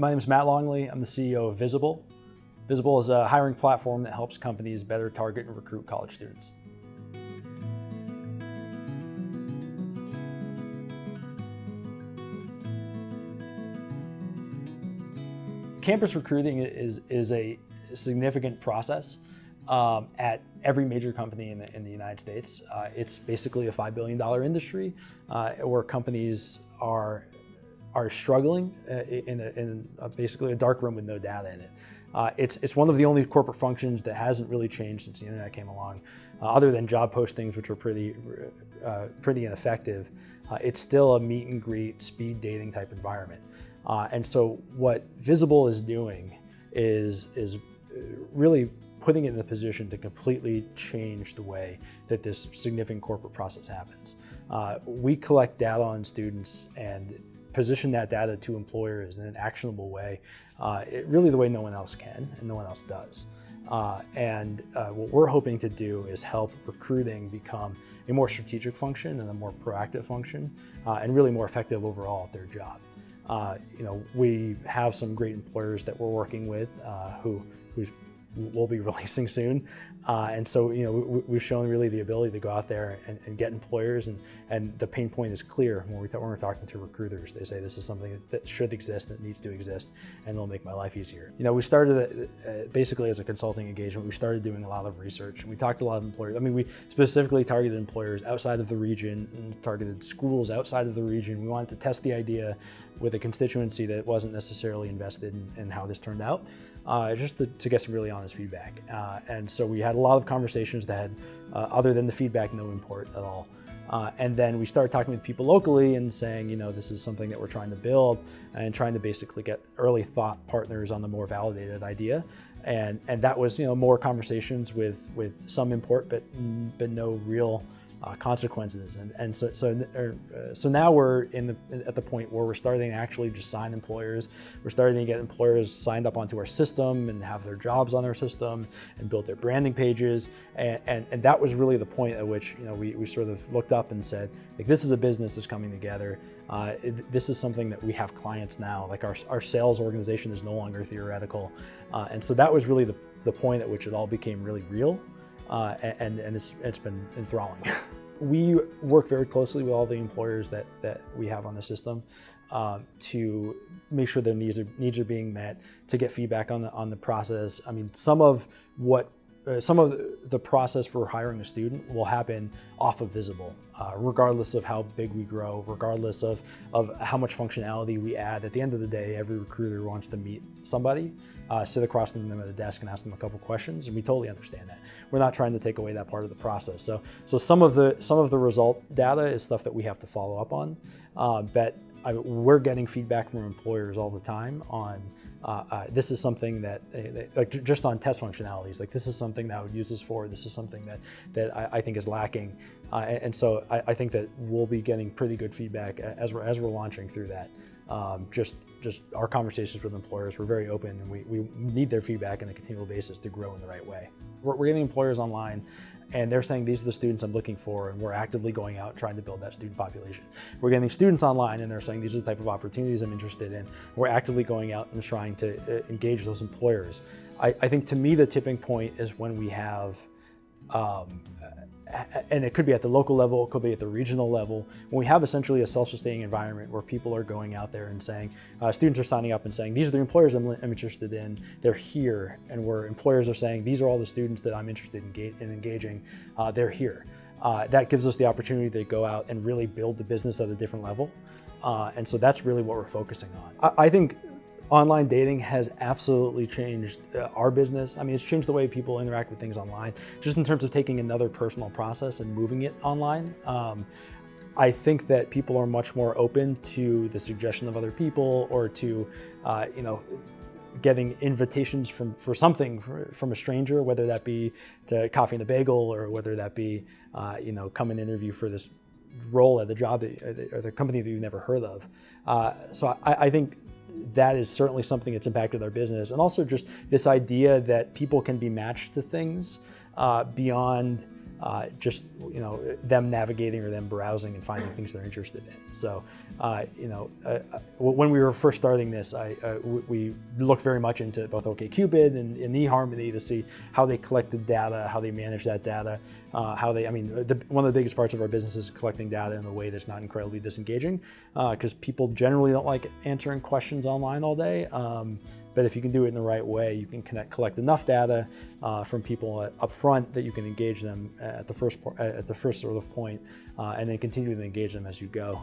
My name is Matt Longley. I'm the CEO of Visable. Visable is a hiring platform that helps companies better target and recruit college students. Campus recruiting is a significant process at every major company in the United States. It's basically a $5 billion industry where companies are struggling in basically a dark room with no data in it. It's one of the only corporate functions that hasn't really changed since the internet came along. Other than job postings, which are pretty ineffective, it's still a meet and greet, speed dating type environment. And so what Visable is doing is really putting it in a position to completely change the way that this significant corporate process happens. We collect data on students and position that data to employers in an actionable way, really the way no one else can and no one else does. What we're hoping to do is help recruiting become a more strategic function and a more proactive function, and really more effective overall at their job. We have some great employers that we're working with who we'll be releasing soon. And so, we've shown really the ability to go out there and get employers, and the pain point is clear when we're talking to recruiters. They say this is something that should exist, that needs to exist, and it'll make my life easier. We started basically as a consulting engagement. We started doing a lot of research, and we talked to a lot of employers. We specifically targeted employers outside of the region and targeted schools outside of the region. We wanted to test the idea with a constituency that wasn't necessarily invested in how this turned out. Just to get some really honest feedback. And so we had a lot of conversations that had, other than the feedback, no import at all. And then we started talking with people locally and saying, this is something that we're trying to build, and trying to basically get early thought partners on the more validated idea. And that was, more conversations with some import, but no real consequences. And so now we're at the point where we're starting to actually just sign employers. We're starting to get employers signed up onto our system and have their jobs on our system and build their branding pages. And that was really the point at which we sort of looked up and said, like, this is a business that's coming together. This is something that we have clients now. Like our sales organization is no longer theoretical. And so that was really the point at which it all became really real. And it's been enthralling. We work very closely with all the employers that we have on the system to make sure their needs are being met, to get feedback on the process. Some of the process for hiring a student will happen off of Visable, regardless of how big we grow, regardless of how much functionality we add. At the end of the day, every recruiter wants to meet somebody, sit across from them at a desk and ask them a couple questions, and we totally understand that. We're not trying to take away that part of the process. So some of the result data is stuff that we have to follow up on, but we're getting feedback from employers all the time on this is something that, like, just on test functionalities, like, this is something that I would use this for, this is something that I think is lacking. And so I think that we'll be getting pretty good feedback as we're launching through that. Just our conversations with employers, we're very open, and we need their feedback on a continual basis to grow in the right way. We're getting employers online, and they're saying, these are the students I'm looking for, and we're actively going out trying to build that student population. We're getting students online, and they're saying, these are the type of opportunities I'm interested in. We're actively going out and trying to engage those employers. I think, to me, the tipping point is when we have, and it could be at the local level, it could be at the regional level, when we have essentially a self-sustaining environment where people are going out there and saying, students are signing up and saying, these are the employers I'm interested in, they're here, and where employers are saying, these are all the students that I'm interested in engaging, they're here. That gives us the opportunity to go out and really build the business at a different level. And so that's really what we're focusing on. I think online dating has absolutely changed our business. It's changed the way people interact with things online, just in terms of taking another personal process and moving it online. I think that people are much more open to the suggestion of other people, or to, getting invitations for something from a stranger, whether that be to coffee and a bagel, or whether that be, come and interview for this role at the job or the company that you've never heard of. So I think that is certainly something that's impacted our business. And also just this idea that people can be matched to things beyond just them navigating or them browsing and finding things they're interested in. So when we were first starting this, we looked very much into both OkCupid and eHarmony to see how they collected data, how they manage that data, one of the biggest parts of our business is collecting data in a way that's not incredibly disengaging, because people generally don't like answering questions online all day. But if you can do it in the right way, you can collect enough data from people up front that you can engage them at the first sort of point, and then continue to engage them as you go.